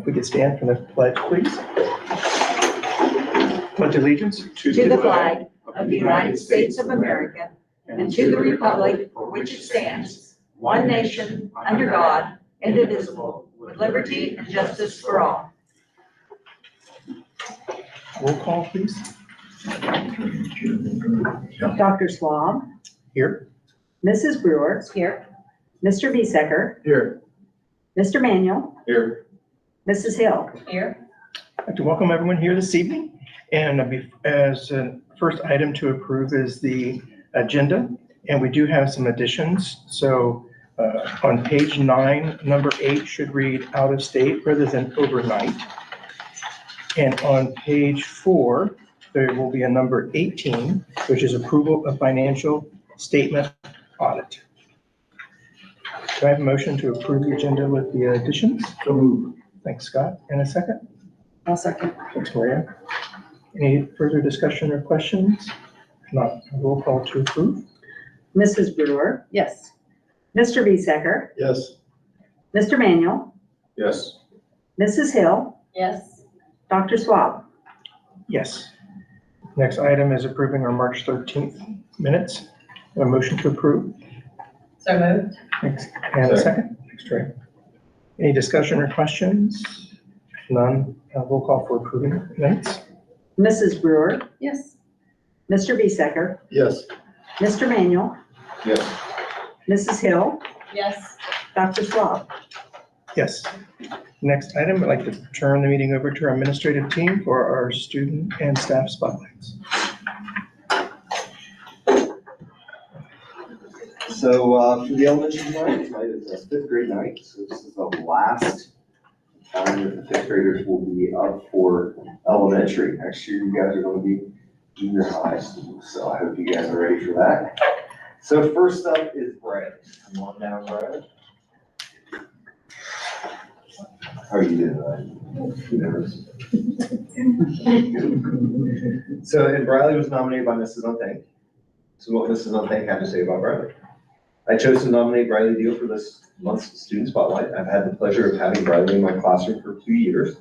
If we could stand for the pledge, please. Pledge allegiance To the flag of the United States of America and to the republic for which it stands, one nation, under God, indivisible, with liberty and justice for all. Roll call, please. Dr. Swab, Here. Mrs. Brewer. Here. Mr. Biesecker, Here. Mr. Manuel, Here. Mrs. Hill. Here. I'd like to welcome everyone here this evening. And as a first item to approve is the agenda. And we do have some additions. So on page 9, number 8 should read out of state rather than overnight. And on page 4, there will be a number 18, which is approval of financial statement audit. Do I have a motion to approve the agenda with the additions? So moved. Thanks, Scott. And a second? I'll second. Thanks, Maria. Any further discussion or questions? If not, a roll call to approve. Mrs. Brewer. Yes. Mr. Biesecker, Yes. Mr. Manuel, Yes. Mrs. Hill, Yes. Dr. Swab. Yes. Next item is approving our March 13th minutes. A motion to approve. So moved. Thanks. And a second? Thanks, Trey. Any discussion or questions? None. Roll call for approving minutes. Mrs. Brewer, Yes. Mr. Mr. Biesecker, Yes. Mr. Manuel, Yes. Mrs. Hill, Yes. Dr. Swab. Yes. Next item, I'd like to turn the meeting over to our administrative team for our student and staff spotlights. So for the elementary night, tonight is a fifth grade night. So this is the last time that the fifth graders will be up for elementary. Next year, you guys are going to be junior high school. So I hope you guys are ready for that. So first up is Brad. Come on down, Brad. How are you doing, Brad? You nervous? So, and Bradley was nominated by Mrs. Unthank. So what Mrs. Unthank had to say about Bradley. I chose to nominate Bradley Deal for this month's Student Spotlight. I've had the pleasure of having Bradley in my classroom for 2 years.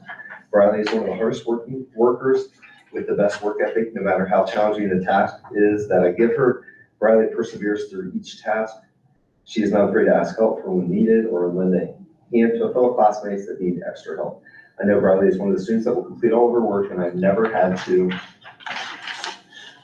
Bradley is one of the hardest working workers with the best work ethic, no matter how challenging the task is that I give her. Bradley perseveres through each task. She is not afraid to ask help for when needed or lend a hand to fellow classmates that need extra help. I know Bradley is one of the students that will complete all of her work, and I've never had to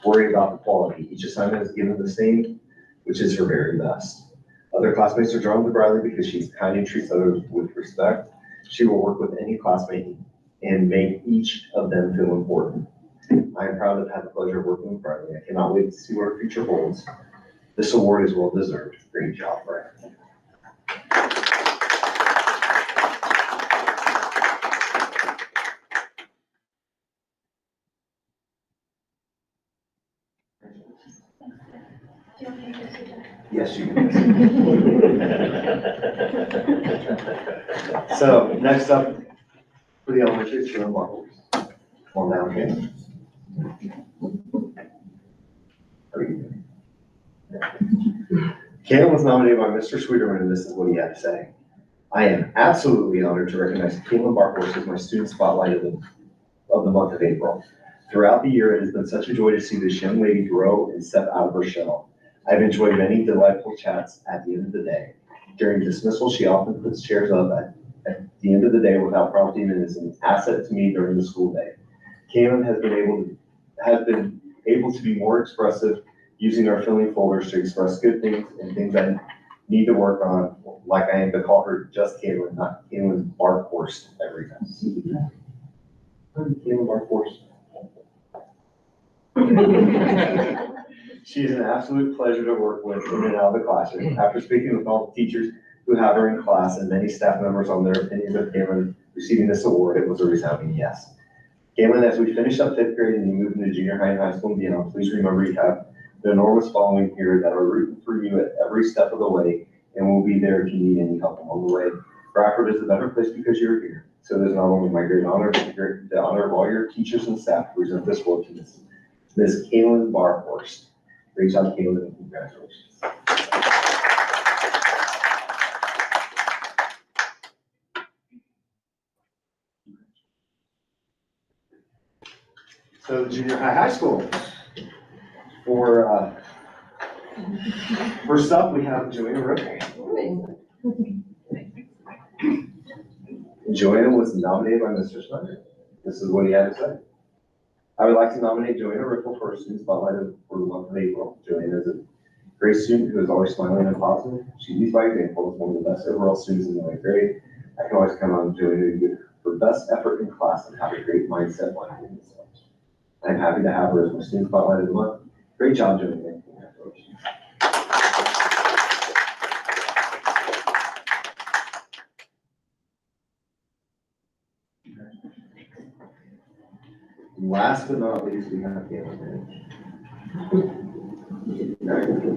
worry about the quality. Each assignment is given the same, which is her very best. Other classmates are drawn to Bradley because she's kind and treats others with respect. She will work with any classmate and make each of them feel important. I am proud to have had the pleasure of working with Bradley. I cannot wait to see what her future holds. This award is well deserved. Great job, Bradley. Yes, you can. So next up for the elementary, it's Sharon Marbles. Come on down, Ken. How are you doing? Ken was nominated by Mr. Sweeterman, and this is what he had to say. I am absolutely honored to recognize Caitlin Barkhorst as my student spotlight of the month of April. Throughout the year, it has been such a joy to see this young lady grow and step out of her shell. I've enjoyed many delightful chats at the end of the day. During dismissal, she often puts chairs up at the end of the day without prompting and is an asset to me during the school day. Caitlin has been able to be more expressive using our filling folders to express good things and things I need to work on, like I am to call her just Caitlin, not Caitlin Barkhorst every time. Caitlin Barkhorst. She is an absolute pleasure to work with in and out of the classroom. After speaking with all the teachers who have her in class and many staff members on their opinions of Caitlin receiving this award, it was a resounding yes. Caitlin, as we finish up fifth grade and you move into junior high and high school and beyond, please remember you have an enormous following here that are rooting for you at every step of the way and will be there if you need any help along the way. Bradford is a better place because you're here. So it is not only my great honor, but the honor of all your teachers and staff to present this award to Ms. Caitlin Barkhorst. Great job, Caitlin, and congratulations. So the junior high school. For, first up, we have Joanna Ripple. Joanna was nominated by Mr. Schneider. This is what he had to say. I would like to nominate Joanna Ripple for a student spotlight for the month of April. Joanna is a great student who is always smiling and positive. She leads by example as one of the best overall students in the ninth grade. I can always count on Joanna for best effort in class and have a great mindset while doing this. I'm happy to have her as my student spotlight of the month. Great job, Joanna. Congratulations. Last but not least, we have Caitlin.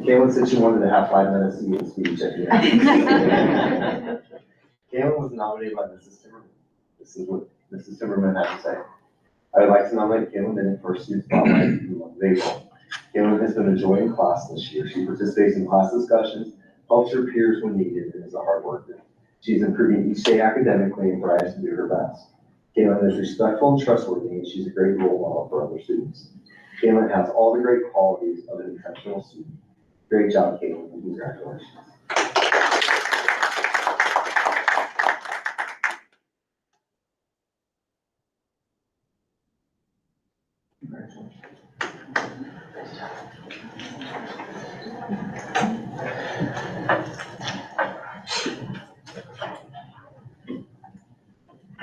Caitlin said she wanted to have 5 minutes to give a speech at the end. Caitlin was nominated by Mrs. Timmerman. This is what Mrs. Timmerman had to say. I would like to nominate Caitlin Bennett for student spotlight in the month of April. Caitlin has been a joy in class this year. She participates in class discussions, helps her peers when needed, and is a hard worker. She's improving each day academically and tries to do her best. Caitlin is respectful and trustworthy, and she's a great role model for other students. Caitlin has all the great qualities of an intentional student. Great job, Caitlin, and congratulations.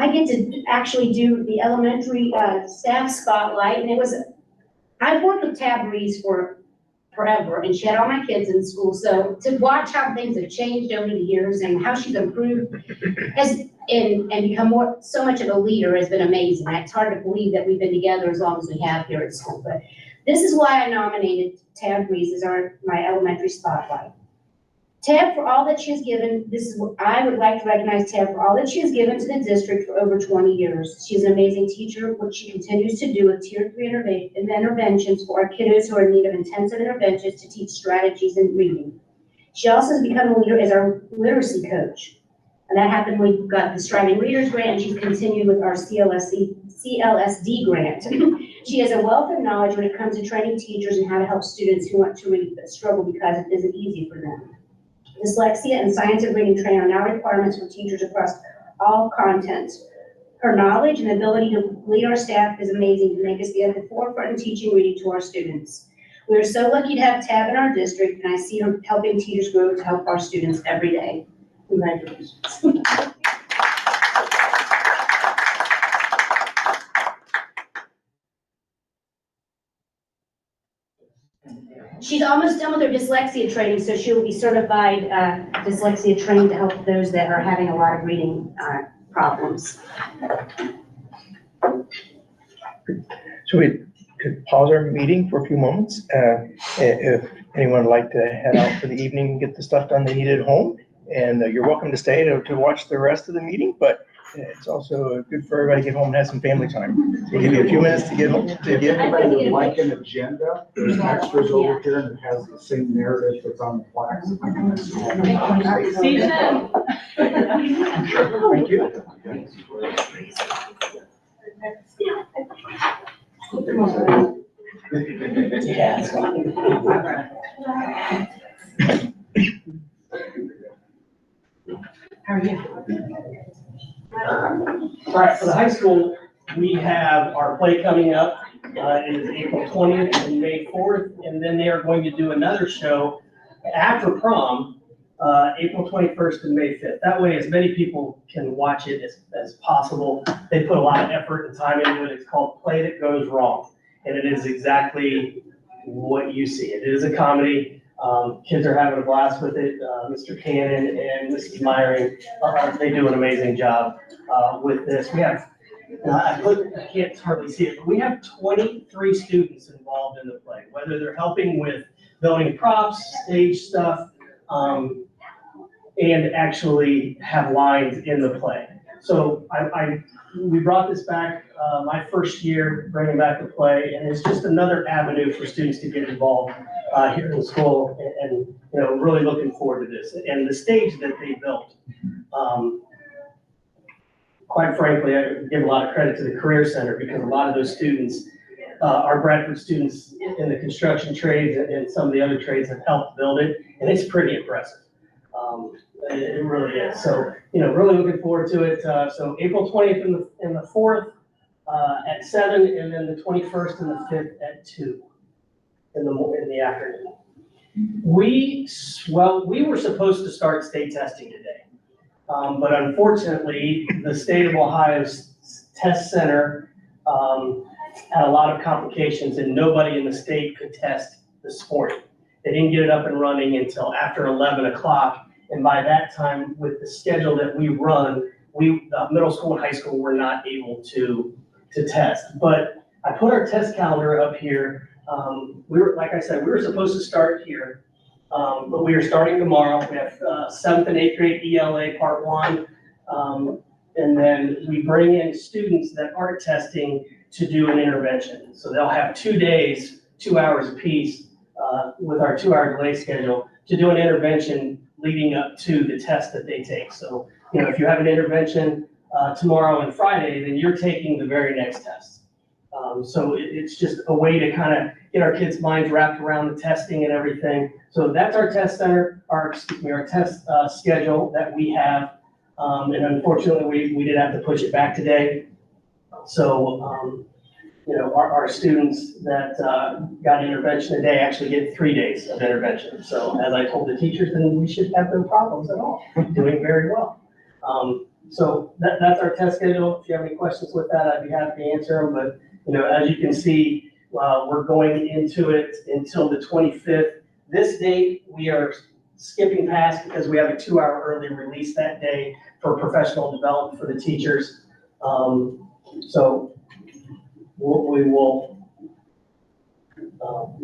I get to actually do the elementary staff spotlight, and I've worked with Tab Reese for forever, and she had all my kids in school, so to watch how things have changed over the years and how she's improved and become so much of a leader has been amazing. It's hard to believe that we've been together as long as we have here at school, but this is why I nominated Tab Reese as my elementary spotlight. Tab, for all that she has given, this is what I would like to recognize Tab for all that she has given to the district for over 20 years. She's an amazing teacher, which she continues to do with Tier 3 interventions for our kiddos who are in need of intensive interventions to teach strategies in reading. She also has become a leader as our literacy coach. And that happened when we got the Striving Readers Grant, and she's continued with our CLSD grant. She has a wealth of knowledge when it comes to training teachers and how to help students who want to read but struggle because it isn't easy for them. Dyslexia and science of reading training are now requirements for teachers across all content. Her knowledge and ability to lead our staff is amazing to make us be at the forefront in teaching reading to our students. We are so lucky to have Tab in our district, and I see her helping teachers grow to help our students every day. Congratulations. She's almost done with her dyslexia training, so she will be certified dyslexia trained to help those that are having a lot of reading problems. So we could pause our meeting for a few moments. If anyone would like to head out for the evening and get the stuff done they need at home, and you're welcome to stay to watch the rest of the meeting, but it's also good for everybody to get home and have some family time. So we'll give you a few minutes to get home. Anybody would like an agenda, there's extras over here and it has the same narrative that's on the plaques. See you then. Thank you. How are you? All right, for the high school, we have our play coming up. It is April 20th and May 4th, and then they are going to do another show after prom, April 21st and May 5th. That way, as many people can watch it as possible. They put a lot of effort and time into it. It's called Play That Goes Wrong, and it is exactly what you see. It is a comedy. Kids are having a blast with it. Mr. Cannon and Mrs. Myring, they do an amazing job with this. We have, I can't hardly see it, but we have 23 students involved in the play, whether they're helping with building props, stage stuff, and actually have lines in the play. So we brought this back my first year, bringing back the play, and it's just another avenue for students to get involved here in school, and really looking forward to this. And the stage that they built, quite frankly, I give a lot of credit to the Career Center, because a lot of those students our Bradford students in the construction trades and some of the other trades have helped build it, and it's pretty impressive. It really is. So, really looking forward to it. So April 20th and the 4th at 7, and then the 21st and the 5th at 2 in the afternoon. We were supposed to start state testing today, but unfortunately, the state of Ohio's test center had a lot of complications, and nobody in the state could test this morning. They didn't get it up and running until after 11 o'clock. And by that time, with the schedule that we run, middle school and high school were not able to test. But I put our test calendar up here. Like I said, we were supposed to start here, but we are starting tomorrow. We have 7th and 8th grade ELA part 1. And then we bring in students that aren't testing to do an intervention. So they'll have 2 days, 2 hours apiece, with our 2-hour delay schedule to do an intervention leading up to the test that they take. So, if you have an intervention tomorrow and Friday, then you're taking the very next test. So it's just a way to kind of get our kids' minds wrapped around the testing and everything. So that's our test center, our test schedule that we have. And unfortunately, we did have to push it back today. So, our students that got intervention today actually get 3 days of intervention. So as I told the teachers, then we should have no problems at all, doing very well. So that's our test schedule. If you have any questions with that, I'd be happy to answer them. But, as you can see, we're going into it until the 25th. This date, we are skipping past because we have a 2-hour early release that day for professional development for the teachers. So we will,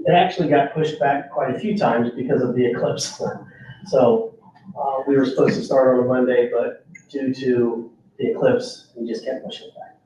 it actually got pushed back quite a few times because of the eclipse. So we were supposed to start on a Monday, but due to the eclipse, we just kept pushing it back.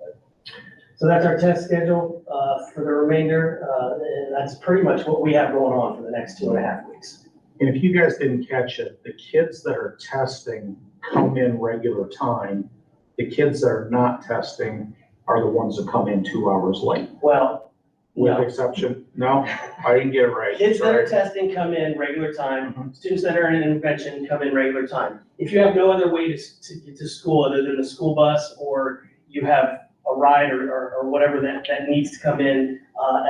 So that's our test schedule for the remainder, and that's pretty much what we have going on for the next 2.5 weeks. And if you guys didn't catch it, the kids that are testing come in regular time. The kids that are not testing are the ones that come in 2 hours late. Well, With no. exception, no, I didn't get it right. Kids that are Sorry. testing come in regular time. Students that are in intervention come in regular time. If you have no other way to get to school other than the school bus, or you have a ride or whatever that needs to come in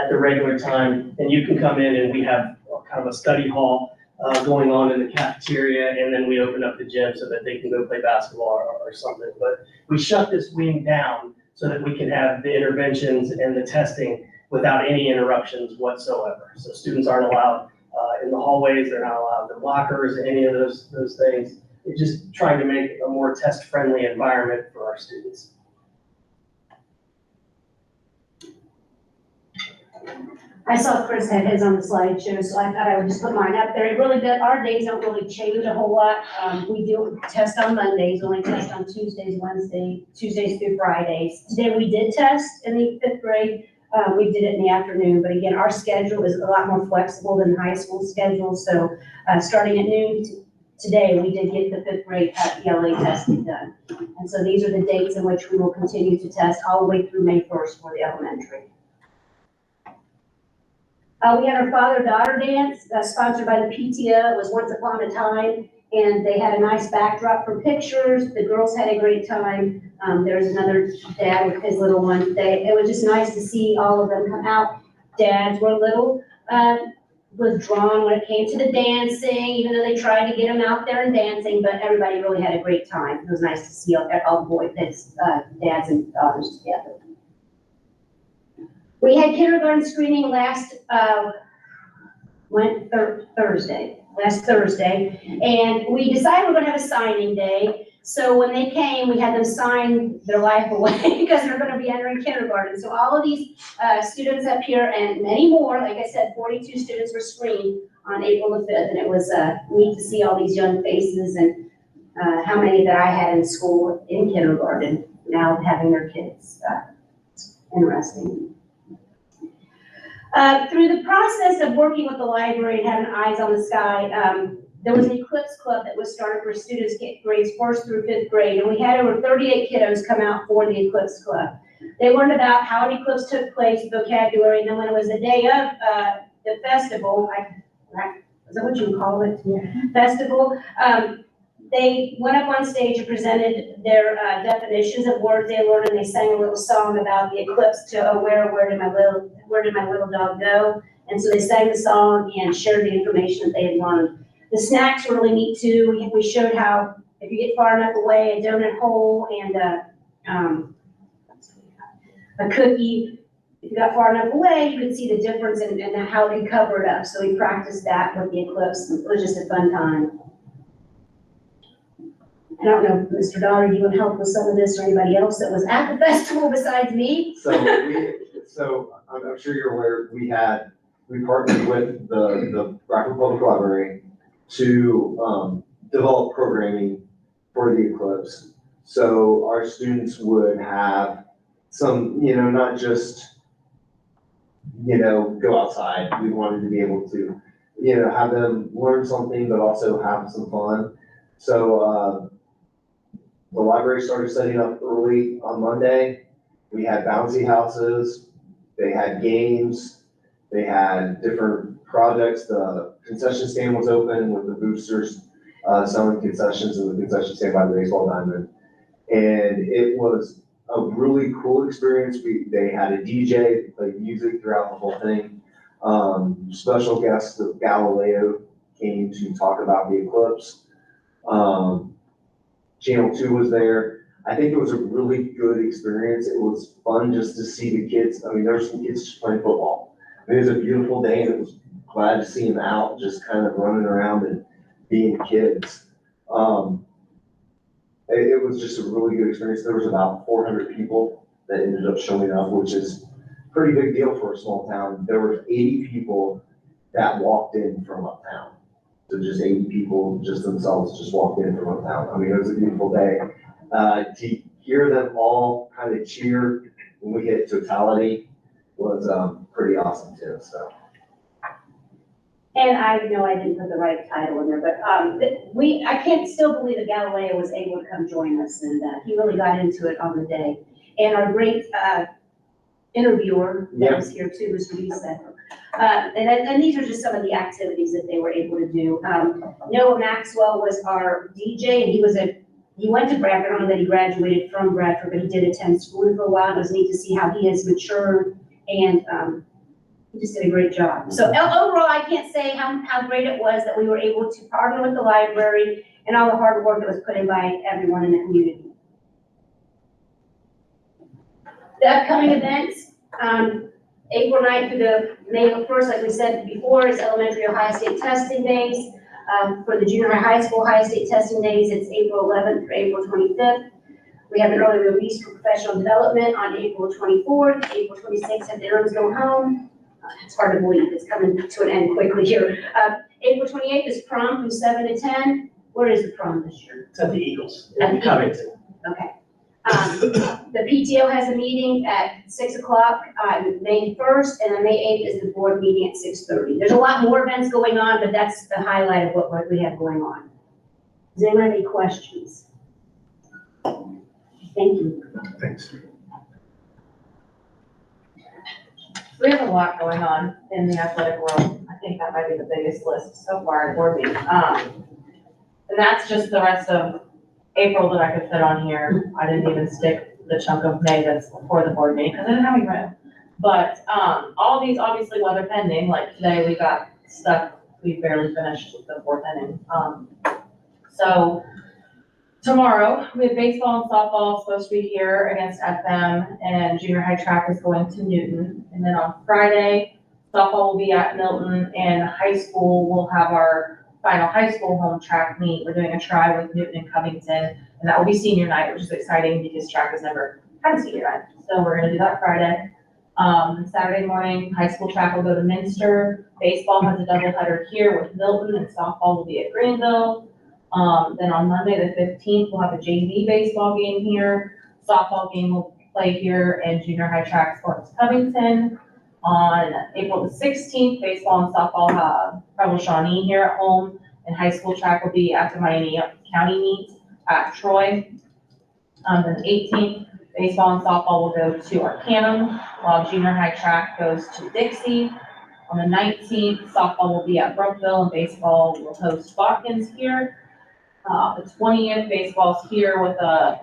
at the regular time, then you can come in, and we have kind of a study hall going on in the cafeteria, and then we open up the gym so that they can go play basketball or something. But we shut this wing down so that we can have the interventions and the testing without any interruptions whatsoever. So students aren't allowed in the hallways, they're not allowed in lockers, any of those things. We're just trying to make a more test-friendly environment for our students. I saw Chris had his on the slideshow, so I thought I would just put mine up there. It really did, our days don't really change a whole lot. We do test on Mondays, only test on Tuesdays through Fridays. Today we did test in the 5th grade. We did it in the afternoon, but again, our schedule is a lot more flexible than high school schedule. So starting at noon today, we did get the 5th grade ELA testing done. And so these are the dates in which we will continue to test all the way through May 1st for the elementary. We had our father-daughter dance sponsored by the PTO. It was Once Upon a Time, and they had a nice backdrop for pictures. The girls had a great time. There's another dad with his little one. It was just nice to see all of them come out. Dads were a little withdrawn when it came to the dancing, even though they tried to get them out there and dancing, but everybody really had a great time. It was nice to see all the boys, dads and daughters together. We had kindergarten screening last Thursday, and we decided we're gonna have a signing day. So when they came, we had them sign their life away because they're gonna be entering kindergarten. So all of these students up here and many more, like I said, 42 students were screened on April the 5th, and it was neat to see all these young faces and how many that I had in school in kindergarten now having their kids. Interesting. Through the process of working with the library and having eyes on the sky, there was an Eclipse Club that was started for students grades 1st through 5th grade, and we had over 38 kiddos come out for the Eclipse Club. They learned about how an eclipse took place, vocabulary, and then when it was the day of, the festival, is that what you call it? Festival, they went up on stage and presented their, definitions of words they learned, and they sang a little song about the eclipse to, oh, where did my little dog go? And so they sang the song and shared the information that they had learned. The snacks were really neat too. We showed how if you get far enough away, a donut hole and a cookie, if you got far enough away, you could see the difference and how it could cover it up. So we practiced that with the eclipse. It was just a fun time. I don't know, Mr. Dollar, you would help with some of this or anybody else that was at the festival besides me? So I'm sure you're aware, we partnered with the Bradford Public Library to develop programming for the eclipse. So our students would have some, not just, go outside. We wanted to be able to, have them learn something, but also have some fun. So the library started setting up early on Monday. We had bouncy houses, they had games, they had different projects. The concession stand was open with the boosters selling concessions in the concession stand by the baseball diamond. And it was a really cool experience. They had a DJ, they played music throughout the whole thing. Special guest of Galileo came to talk about the eclipse. Channel 2 was there. I think it was a really good experience. It was fun just to see the kids. I mean, there were some kids just playing football. I mean, it was a beautiful day, and it was glad to see them out, just kind of running around and being kids. It was just a really good experience. There was about 400 people that ended up showing up, which is a pretty big deal for a small town. There were 80 people that walked in from uptown. So just 80 people just themselves just walked in from uptown. I mean, it was a beautiful day. To hear them all kind of cheer when we hit totality was pretty awesome too, so. And I know I didn't put the right title in there, but I can't still believe that Galileo was able to come join us, and he really got into it on the day. And our great interviewer that was here too, Mr. Beesecker. And these are just some of the activities that they were able to do. Noah Maxwell was our DJ, and he went to Bradford. I don't know that he graduated from Bradford, but he did attend school for a while. It was neat to see how he has matured, and he just did a great job. So overall, I can't say how great it was that we were able to partner with the library and all the hard work that was put in by everyone in the community. The upcoming events, April 9th through the May 1st, like we said before, is Elementary Ohio State Testing Days. For the junior high school Ohio State Testing Days, it's April 11th through April 25th. We have an early release for professional development on April 24th. April 26th, at the Arrows Go Home. It's hard to believe, it's coming to an end quickly here. April 28th is prom from 7 to 10. Where is the prom this year? It's at the Eagles. At the Covington. Okay. The PTO has a meeting at 6 o'clock on May 1st, and then May 8th is the board meeting at 6:30. There's a lot more events going on, but that's the highlight of what we have going on. Does anyone have any questions? Thank you. Thanks. We have a lot going on in the athletic world. I think that might be the biggest list so far at board meeting. And that's just the rest of April that I could fit on here. I didn't even stick the chunk of May that's before the board meeting because I didn't have any room. But all these obviously weather pending, like today we got stuff, we barely finished the fourth inning. So tomorrow we have baseball and softball supposed to be here against FM, and junior high track is going to Newton. And then on Friday, softball will be at Milton, and high school will have our final high school home track meet. We're doing a try with Newton and Covington, and that will be senior night, which is exciting because track has never had a senior night. So we're gonna do that Friday. Saturday morning, high school track will go to Minster. Baseball has a doubleheader here with Milton, and softball will be at Greenville. Then on Monday, the 15th, we'll have a JV baseball game here. Softball game will play here, and junior high track sports Covington. On April the 16th, baseball and softball have Rebel Shawnee here at home, and high school track will be at the Miami County meet at Troy. Then the 18th, Baseball and softball will go to Arcanum, while junior high track goes to Dixie. On the 19th, softball will be at Brookville and baseball will host Watkins here. The 20th, baseball's here with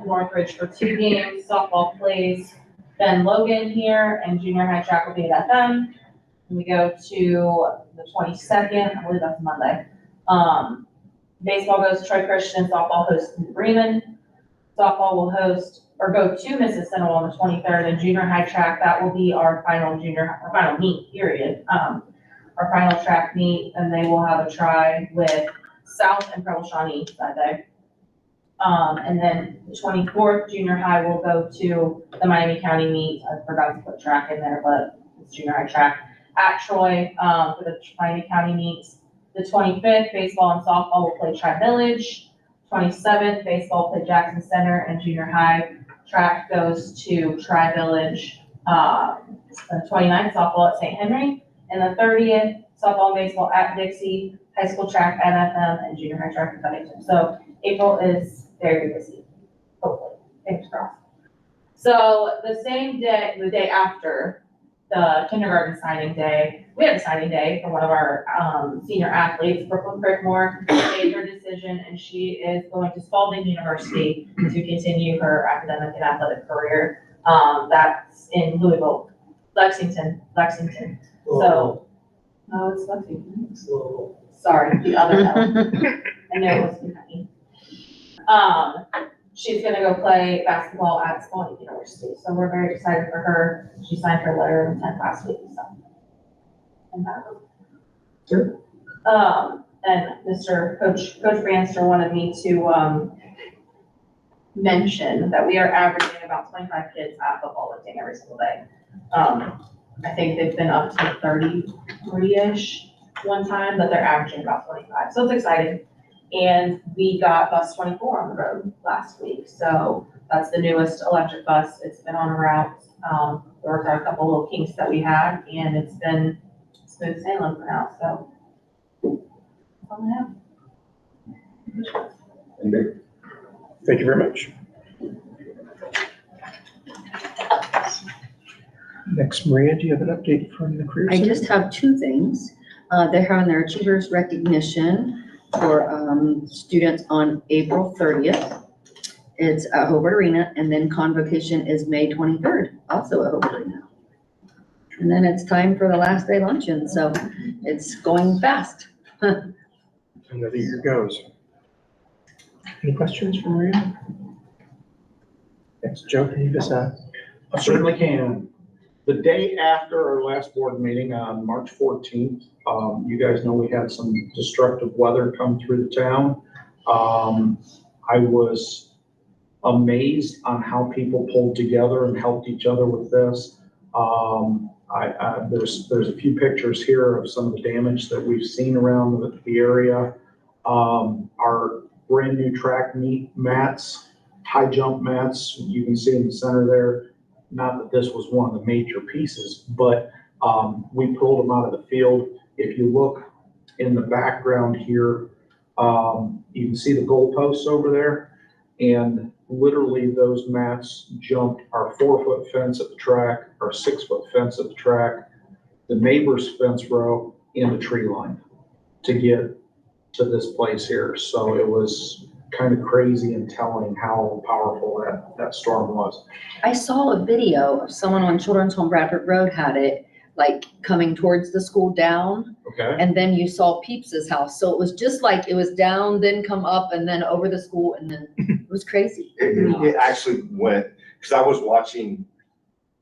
Northridge for 2 games. Softball plays Ben Logan here and junior high track will be at FM. And we go to the 22nd, I believe that's Monday. Baseball goes to Troy Christian, softball hosts Bremen. Softball will host or go to Mrs. Central on the 23rd, and junior high track, that will be our final meet, period. Our final track meet, and they will have a try with South and Preble Shawnee that day. And then the 24th, junior high will go to the Miami County meet. I forgot to put track in there, but it's junior high track at Troy, for the Miami County meets. The 25th, baseball and softball will play Tri-Village. 27th, baseball play Jackson Center, and junior high track goes to Tri-Village. The 29th, softball at St. Henry, and the 30th, softball and baseball at Dixie, high school track at FM, and junior high track at Covington. So April is very busy, hopefully, fingers crossed. So the same day, the day after the kindergarten signing day, we had a signing day for one of our senior athletes, Brooklyn Crickmore, made her decision, and she is going to Spalding University to continue her academic and athletic career. That's in Louisville, Lexington. So, no, it's Lexington. Sorry, the other L. I know it was Kentucky. She's gonna go play basketball at Spalding University, so we're very excited for her. She signed her letter of intent last week, so. And that was. Sure. And Coach Banster wanted me to, mention that we are averaging about 25 kids at football lifting every single day. I think they've been up to 33-ish one time, but they're averaging about 25, so it's exciting. And we got bus 24 on the road last week, so that's the newest electric bus. It's been on a route. There were a couple little kinks that we had, and it's been smooth sailing for now, so. That's all I have. Thank you very much. Next, Maria, do you have an update from the Career I Center? just have 2 things. They're having their achievers recognition for students on April 30th. It's at Hobart Arena, and then convocation is May 23rd, also at Hobart Arena. And then it's time for the last day luncheon, so it's going fast. Another year goes. Any questions for Maria? Yes, Joe, can you just, I certainly can. The day after our last board meeting on March 14th, you guys know we had some destructive weather come through the town. I was amazed on how people pulled together and helped each other with this. There's a few pictures here of some of the damage that we've seen around the area. Our brand new track meet mats, high jump mats, you can see in the center there. Not that this was one of the major pieces, but we pulled them out of the field. If you look in the background here, you can see the goalposts over there, and literally those mats jumped our 4-foot fence at the track, our 6-foot fence at the track, the neighbor's fence row, and the tree line to get to this place here. So it was kind of crazy and telling how powerful that storm was. I saw a video of someone on Children's Home Bradford Road had it, like coming towards the school down, Okay. and then you saw Peeps's house. So it was just like, it was down, then come up, and then over the school, and then it was crazy. It actually went, because I was watching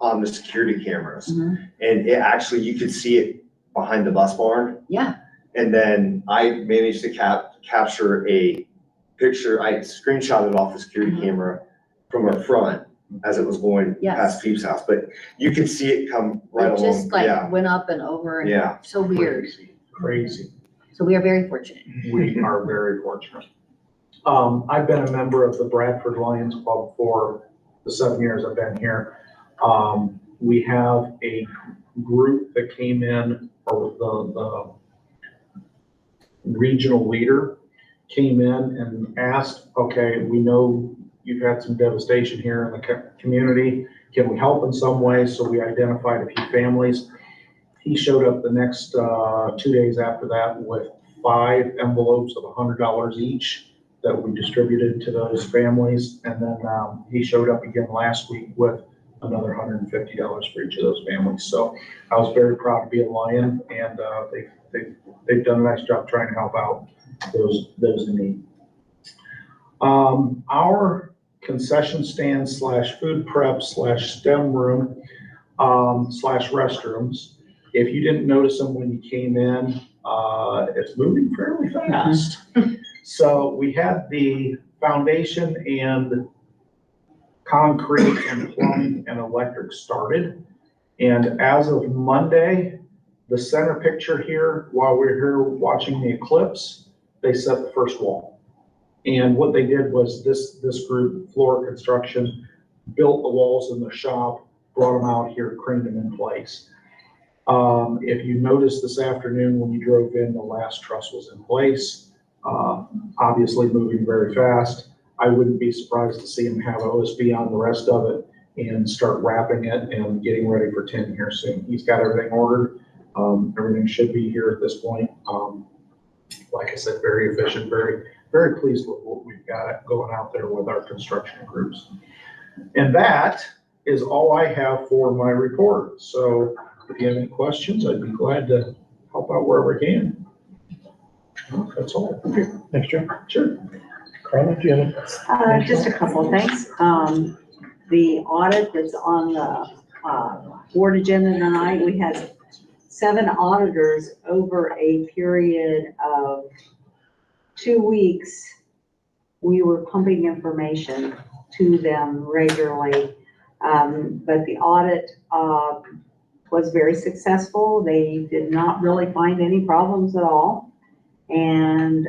on the security cameras, Mhm. and it actually, you could see it behind the bus barn. Yeah. And then I managed to capture a picture, I screenshotted off the security camera from our front as it was going Yes. past Peeps' house, but you could see it come right It along, just like yeah. went up and over, and Yeah. so weird. Crazy. So we are very fortunate. We are very fortunate. I've been a member of the Bradford Lions Club for the 7 years I've been here. We have a group that came in, or the regional leader came in and asked, okay, we know you've had some devastation here in the community. Can we help in some way? So we identified a few families. He showed up the next 2 days after that with 5 envelopes of $100 each that we distributed to those families. And then he showed up again last week with another $150 for each of those families. So I was very proud to be a Lion, and they've done a nice job trying to help out those in need. Our concession stand / food prep / STEM room / restrooms. If you didn't notice them when you came in, it's moving fairly fast. So we had the foundation and concrete and plumbing and electric started. And as of Monday, the center picture here, while we're here watching the eclipse, they set the first wall. And what they did was this group, Floor Construction, built the walls in the shop, brought them out here, craned them in place. If you noticed this afternoon when you drove in, the last truss was in place, obviously moving very fast. I wouldn't be surprised to see him have OSB on the rest of it and start wrapping it and getting ready for 10 here soon. He's got everything ordered. Everything should be here at this point. Like I said, very efficient, very, very pleased with what we've got going out there with our construction groups. And that is all I have for my report. So if you have any questions, I'd be glad to help out wherever I can. Well, that's all. Okay, thanks, Joe. Sure. Carla, do you have Just a couple of things. The audit that's on the board agenda tonight, we had 7 auditors over a period of 2 weeks. We were pumping information to them regularly, but the audit was very successful. They did not really find any problems at all. And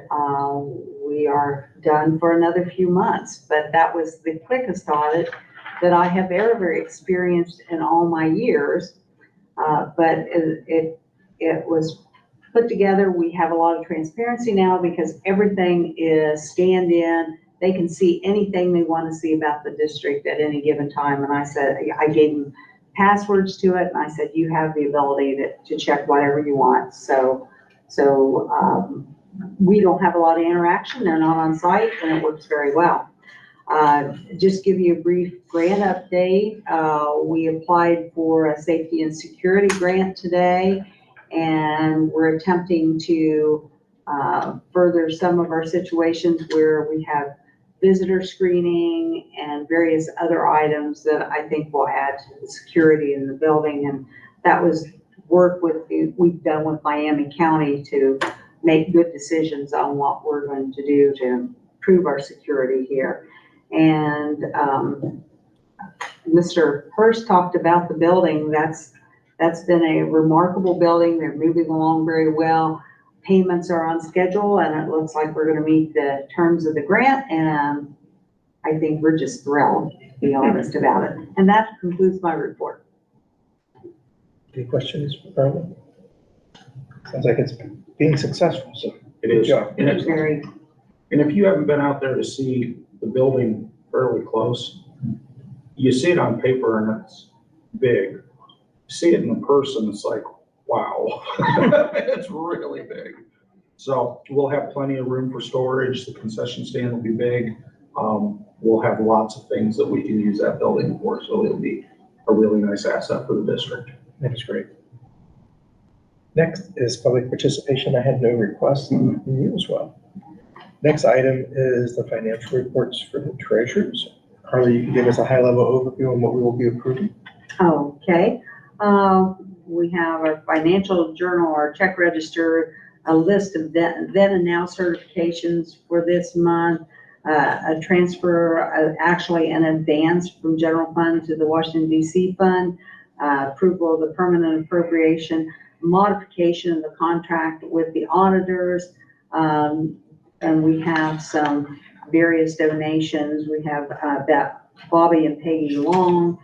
we are done for another few months, but that was the quickest audit that I have ever experienced in all my years. But it was put together. We have a lot of transparency now because everything is scanned in. They can see anything they want to see about the district at any given time. And I said, I gave them passwords to it, and I said, you have the ability to check whatever you want. So we don't have a lot of interaction. They're not on site, and it works very well. Just give you a brief grant update. We applied for a safety and security grant today, and we're attempting to further some of our situations where we have visitor screening and various other items that I think will add to the security in the building. And that was work we've done with Miami County to make good decisions on what we're going to do to improve our security here. And Mr. Hurst talked about the building. That's been a remarkable building. They're moving along very well. Payments are on schedule, and it looks like we're going to meet the terms of the grant. And I think we're just thrilled, to be honest about it. And that concludes my report. any questions for Carla? Sounds like it's being successful, so. It is. Good job. And It's very, if you haven't been out there to see the building fairly close, you see it on paper and it's big. You see it in person, it's like, wow, it's really big. So we'll have plenty of room for storage. The concession stand will be big. We'll have lots of things that we can use that building for, so it'll be a really nice asset for the district. That is great. Next is public participation. I had no requests from you as well. Next item is the financial reports for the treasurers. Carla, you can give us a high-level overview on what we will be approving. okay. We have our financial journal, our check register, a list of then and now certifications for this month, a transfer, actually an advance from general fund to the Washington DC fund, approval of the permanent appropriation, modification of the contract with the auditors, and we have some various donations. We have that Bobby and Peggy Long.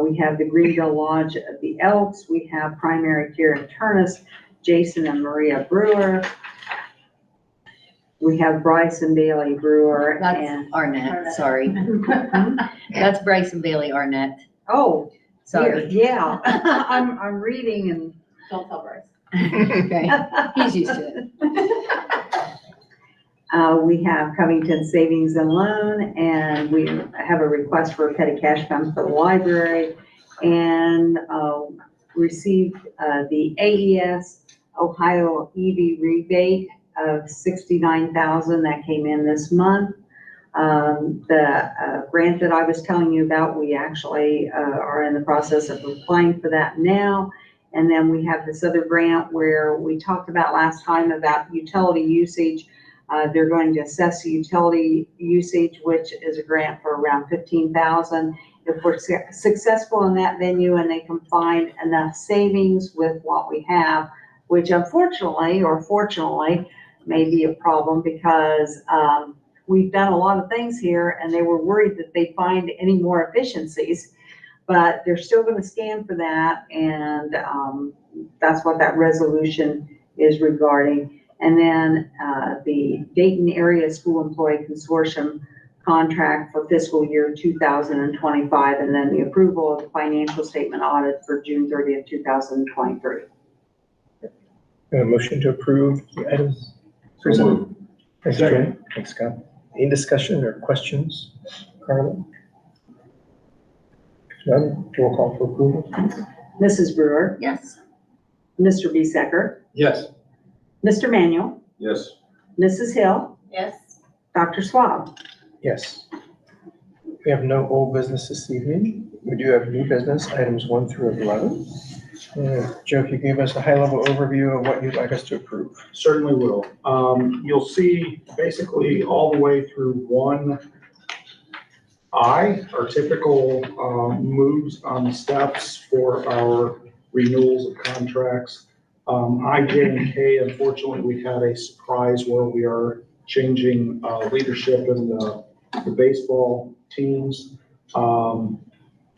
We have the Greenville Lodge of the Elks. We have Primary Care in Turnus, Jason and Maria Brewer. We have Bryson Bailey Brewer That's and, Arnett, sorry. That's Bryson Bailey Arnett, oh, sorry. yeah, I'm reading and. Don't tell Bryce. Okay, he's used to it. We have Covington Savings and Loan, and we have a request for a petty cash fund for the library, and received the AES Ohio EV rebate of $69,000 that came in this month. The grant that I was telling you about, we actually are in the process of applying for that now. And then we have this other grant where we talked about last time about utility usage. They're going to assess the utility usage, which is a grant for around $15,000. If we're successful in that venue and they can find enough savings with what we have, which unfortunately or fortunately may be a problem because we've done a lot of things here and they were worried that they'd find any more efficiencies. But they're still going to stand for that, and that's what that resolution is regarding. And then the Dayton Area School Employee Consortium contract for fiscal year 2025, and then the approval of the financial statement audit for June 30th, 2023. A motion to approve the items presented. Thanks, Jay. Thanks, Scott. Any discussion or questions, Carla? If none, roll call for approval. Mrs. Brewer, Yes. Mr. Bisecker, Yes. Mr. Manuel, Yes. Mrs. Hill, Yes. Dr. Swab. Yes. We have no old business this evening. We do have new business, items 1 through 11. Joe, if you give us a high-level overview of what you'd like us to approve. Certainly will. You'll see basically all the way through 1I, our typical moves on the steps for our renewals of contracts. I, J, and K, unfortunately, we had a surprise where we are changing leadership in the baseball teams.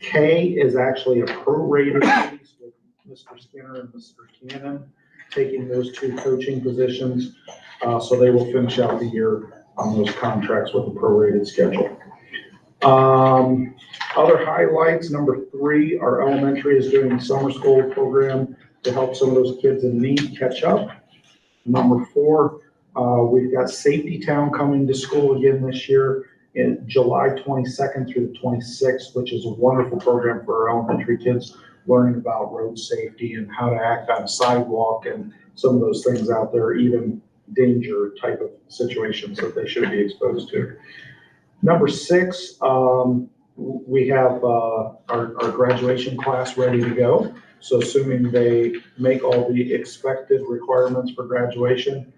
K is actually a prorated piece with Mr. Skinner and Mr. Cannon taking those 2 coaching positions. So they will finish out the year on those contracts with a prorated schedule. Other highlights, number 3, our elementary is doing the summer school program to help some of those kids in need catch up. Number 4, we've got Safety Town coming to school again this year in July 22nd through the 26th, which is a wonderful program for our elementary kids, learning about road safety and how to act on a sidewalk and some of those things out there, even danger type of situations that they should be exposed to. Number 6, we have our graduation class ready to go. So assuming they make all the expected requirements for graduation,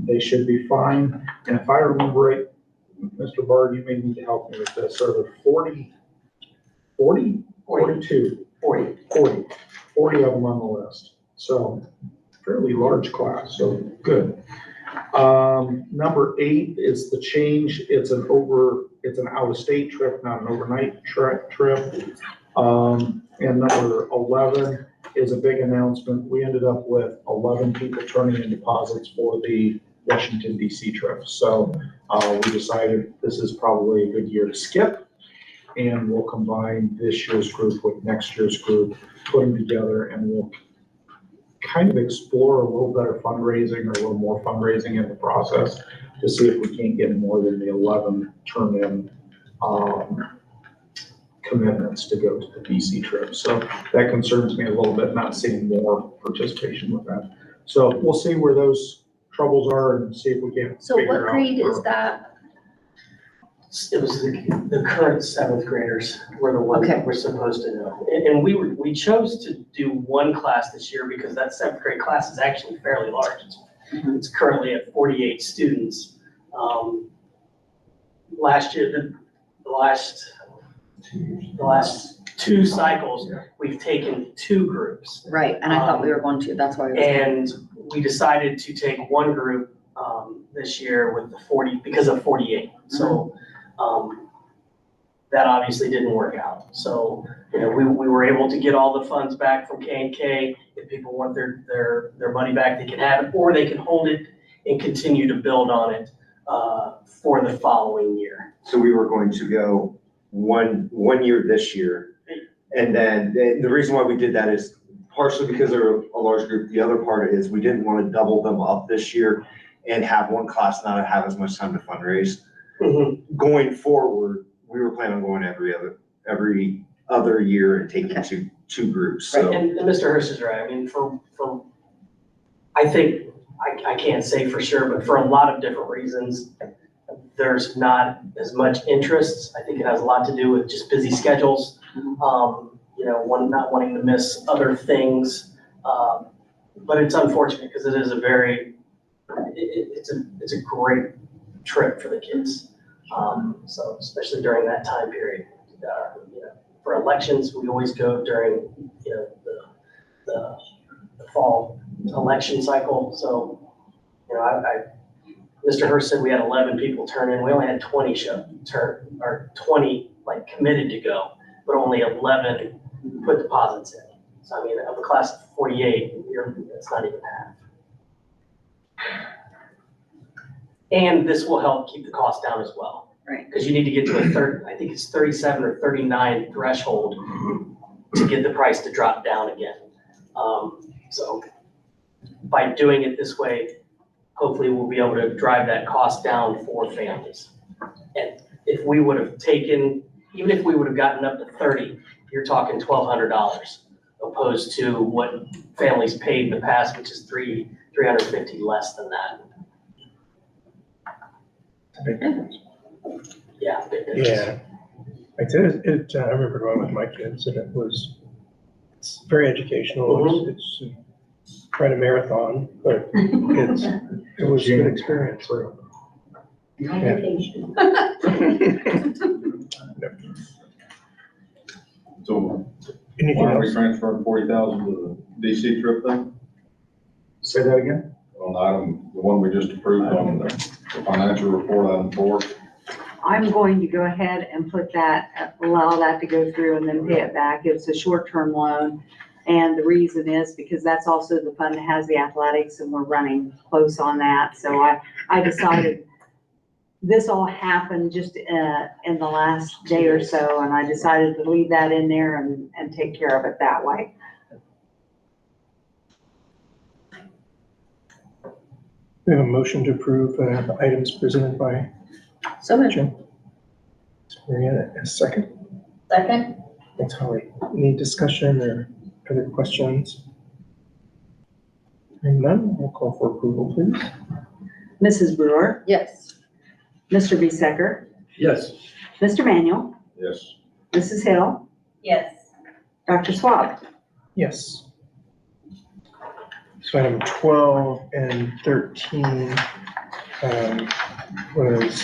they should be fine. And if I remember right, Mr. Bard, you may need to help me with this. So there 40 of them on the list. So fairly large class, so good. Number 8 is the change. It's an out-of-state trip, not an overnight trip. And number 11 is a big announcement. We ended up with 11 people turning in deposits for the Washington DC trip. So we decided this is probably a good year to skip, and we'll combine this year's group with next year's group, put them together, and we'll kind of explore a little better fundraising or a little more fundraising in the process to see if we can't get more than the 11 turn-in commitments to go to the DC trip. So that concerns me a little bit, not seeing more participation with that. So we'll see where those troubles are and see if we can So figure what out. grade is that? It was the current 7th graders were the ones Okay. that were supposed to know. And we chose to do 1 class this year because that 7th grade class is actually fairly large. It's currently at 48 students. Last year, the last 2 cycles, we've taken 2 groups. Right, and I thought we were going to, that's why. And we decided to take 1 group this year with the 40, because of 48. So that obviously didn't work out. So, you know, we were able to get all the funds back from K&K. If people want their money back, they can have it, or they can hold it and continue to build on it for the following year. So we were going to go one year this year. And then the reason why we did that is partially because they're a large group. The other part is we didn't want to double them up this year and have one class not have as much time to fundraise. Mm-hmm. Going forward, we were planning on going every other year and taking two groups, so. Right, and Mr. Hurst is right. I mean, I think, I can't say for sure, but for a lot of different reasons, there's not as much interest. I think it has a lot to do with just busy schedules. One not wanting to miss other things. But it's unfortunate because it is it's a great trip for the kids. So especially during that time period, for elections, we always go during, the fall election cycle. So, Mr. Hurst said we had 11 people turn in. We only had 20 or 20 like committed to go, but only 11 put deposits in. So I mean, of a class of 48, it's not even half. And this will help keep the cost down as well. Right. Because you need to get to I think it's 37 or 39 threshold to get the price to drop down again. So by doing it this way, hopefully we'll be able to drive that cost down for families. And if we would have even if we would have gotten up to 30, you're talking $1,200 opposed to what families paid in the past, which is $350 less than that. Big difference. Yeah, big difference. Yeah. Like I said, I remember going with my kids and it's very educational. It's quite a marathon, but it was a good experience. So Anything why are we else? transferring 40,000 to the DC trip then? Say that again? On item, the one we just approved on the financial report, item 4. I'm going to go ahead and allow that to go through and then pay it back. It's a short-term loan. And the reason is because that's also the fund that has the athletics and we're running close on that. So I decided this all happened just in the last day or so, and I decided to leave that in there and take care of it that way. We have a motion to approve the items presented by So much. Jim. Mariana, a second. Second? Thanks, Holly. Any discussion or other questions? Hearing none, we'll call for approval, please. Mrs. Brewer, Yes. Mr. Bisecker, Yes. Mr. Manuel, Yes. Mrs. Hill, Yes. Dr. Swab. Yes. So item 12 and 13 was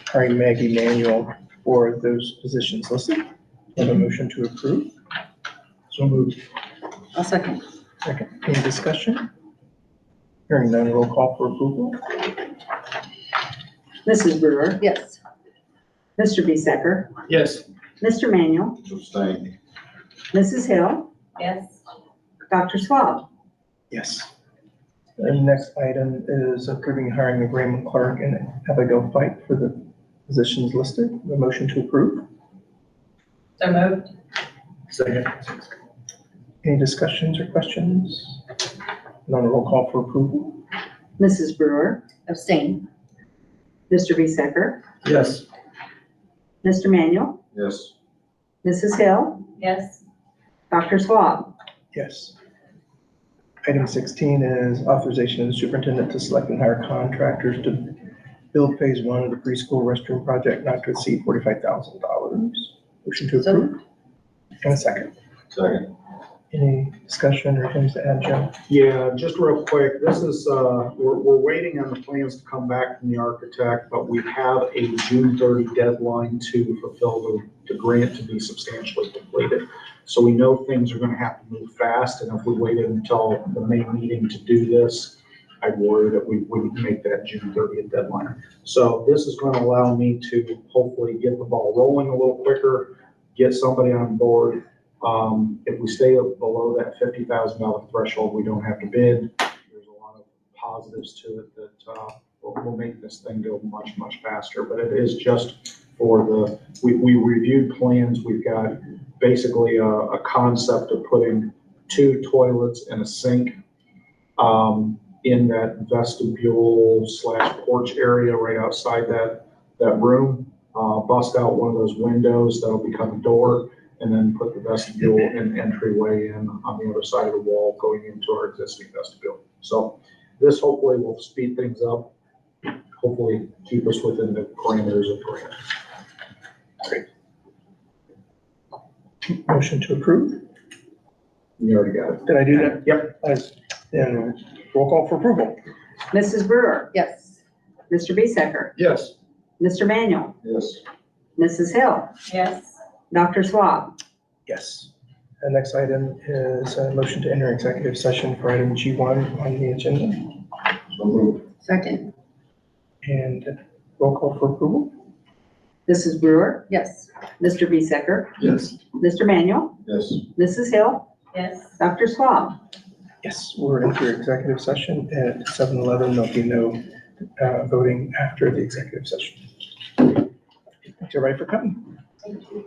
hiring Maggie Manuel for those positions listed. Have a motion to approve. So moved. I'll second. Second, any discussion? Hearing none, roll call for approval. Mrs. Brewer, Yes. Mr. Bisecker, Yes. Mr. Manuel, Abstain. Mrs. Hill, Yes. Dr. Swab. Yes. And next item is approving hiring of Raymond Clark and Abigail Fight for the positions listed. The motion to approve. So moved. Second. Any discussions or questions? None, roll call for approval. Mrs. Brewer, Abstain. Mr. Bisecker, Yes. Mr. Manuel, Yes. Mrs. Hill, Yes. Dr. Swab. Yes. Item 16 is authorization of the superintendent to select and hire contractors to build phase 1 of the preschool restroom project not to exceed $45,000. Motion to So- approve. And a second. Second. Any discussion or things to add, Joe? Yeah, just real quick, this is, we're waiting on the plans to come back from the architect, but we have a June 30 deadline to fulfill the grant to be substantially completed. So we know things are gonna have to move fast, and if we waited until the May meeting to do this, I worry that we wouldn't make that June 30th deadline. So this is gonna allow me to hopefully get the ball rolling a little quicker, get somebody on board. If we stay below that $50,000 threshold, we don't have to bid. There's a lot of positives to it that will make this thing go much, much faster. But it is just for we reviewed plans. We've got basically a concept of putting 2 toilets and a sink in that vestibule / porch area right outside that room. Bust out one of those windows that'll become a door, and then put the vestibule and entryway in on the other side of the wall going into our existing vestibule. So this hopefully will speed things up, hopefully keep us within the parameters of grant. Motion to approve. You already got it. Did I do that? Yep. Then roll call for approval. Mrs. Brewer, Yes. Mr. Bisecker, Yes. Mr. Manuel, Yes. Mrs. Hill, Yes. Dr. Swab. Yes. The next item is a motion to enter executive session for item G1 on the agenda. So moved. Second. And roll call for approval. Mrs. Brewer, Yes. Mr. Bisecker, Yes. Mr. Manuel, Yes. Mrs. Hill, Yes. Dr. Swab. Yes, we're into executive session at 7:11. There'll be no voting after the executive session. Thanks everybody for coming. Thank you.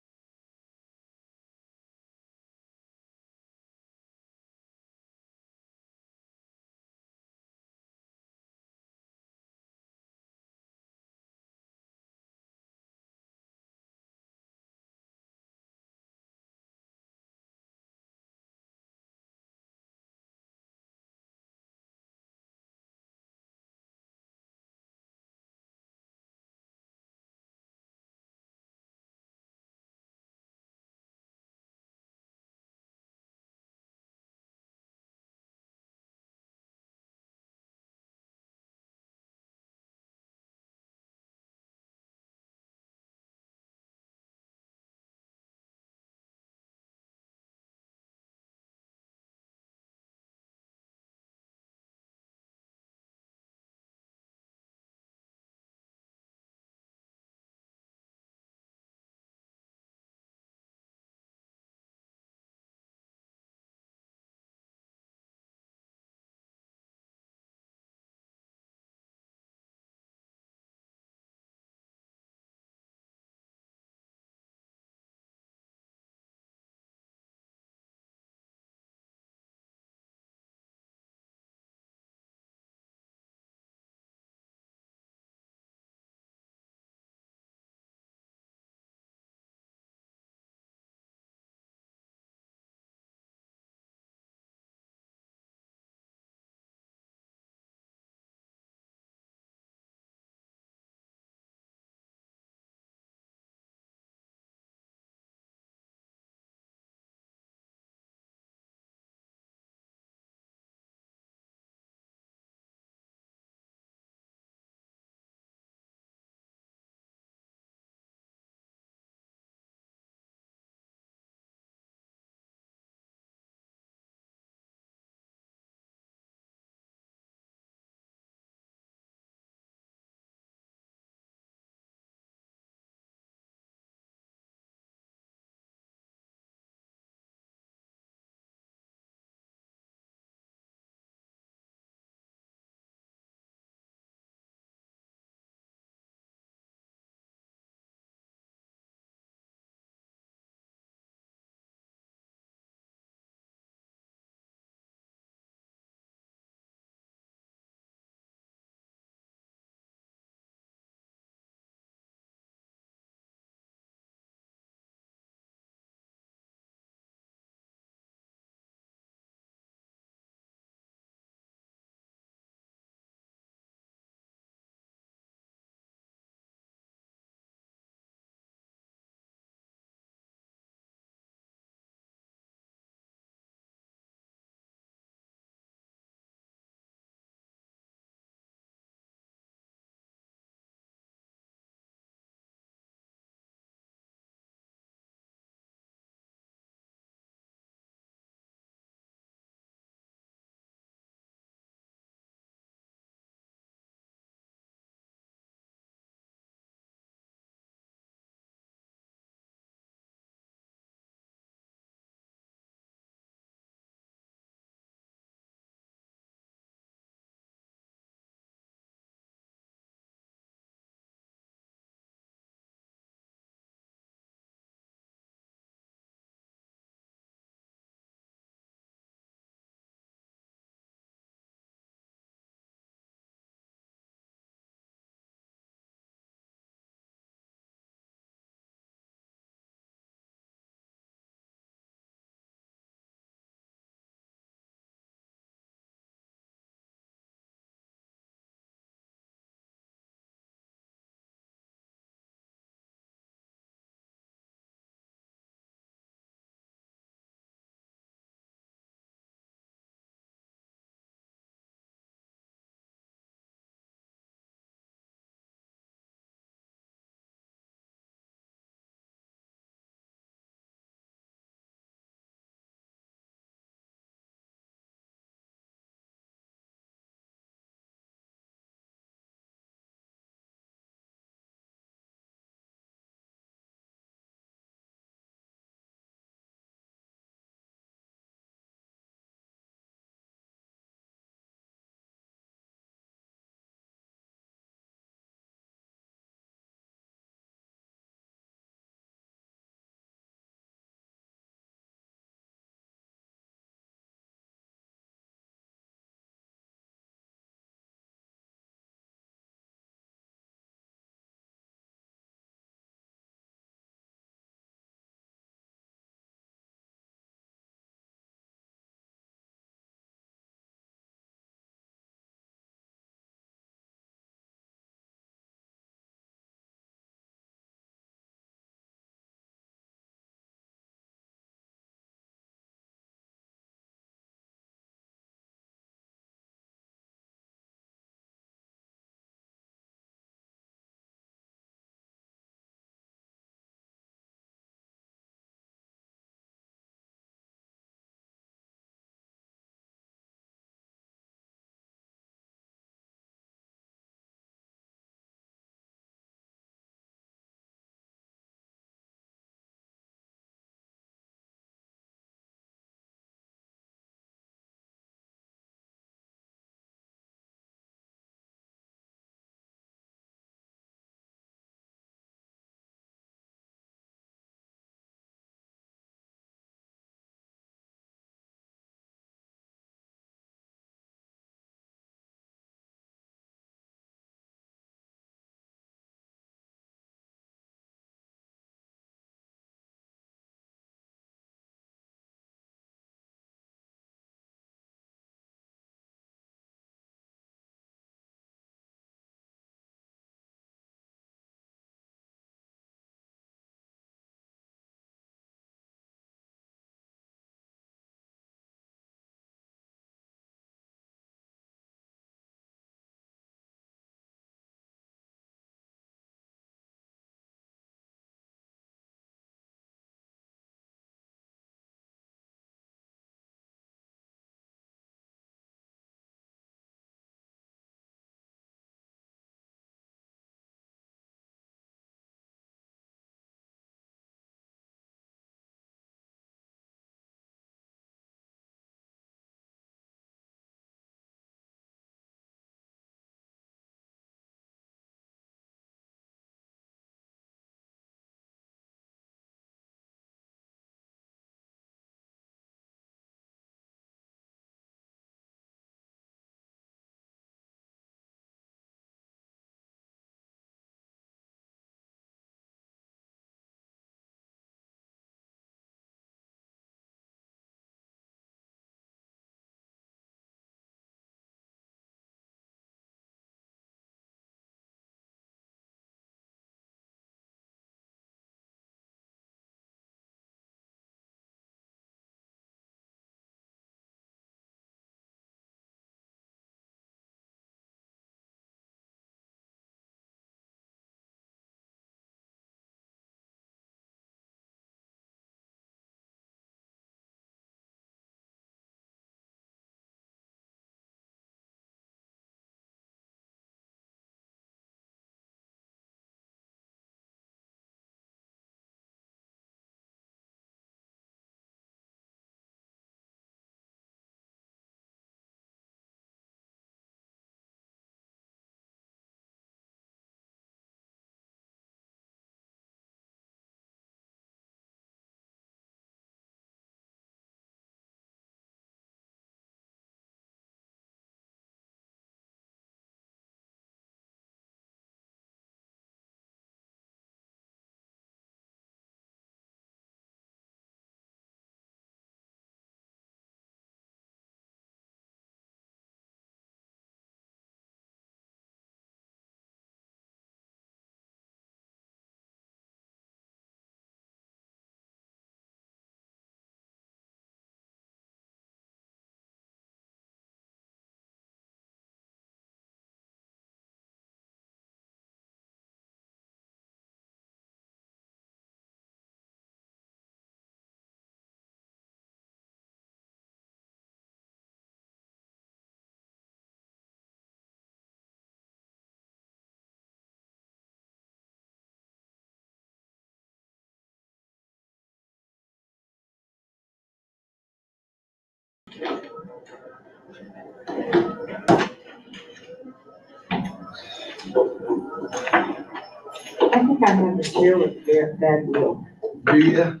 I think I have this year with bad will. Do you?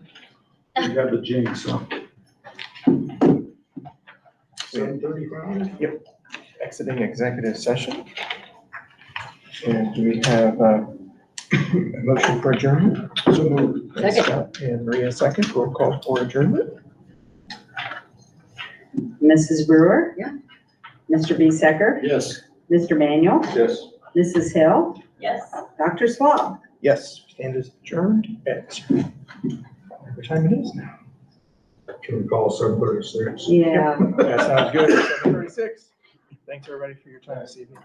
You got the jinx, huh? 7:35? Yep, exiting executive session. And do we have a motion for adjournment? So moved. Second. Scott and Maria, second. Roll call for adjournment. Mrs. Brewer? Yeah. Mr. Bisecker? Yes. Mr. Manuel? Yes. Mrs. Hill? Yes. Dr. Swab? Yes, stand is adjourned at whatever time it is now. Can we call 7:36? Yeah. That sounds good. 7:36. Thanks, everybody, for your time this evening.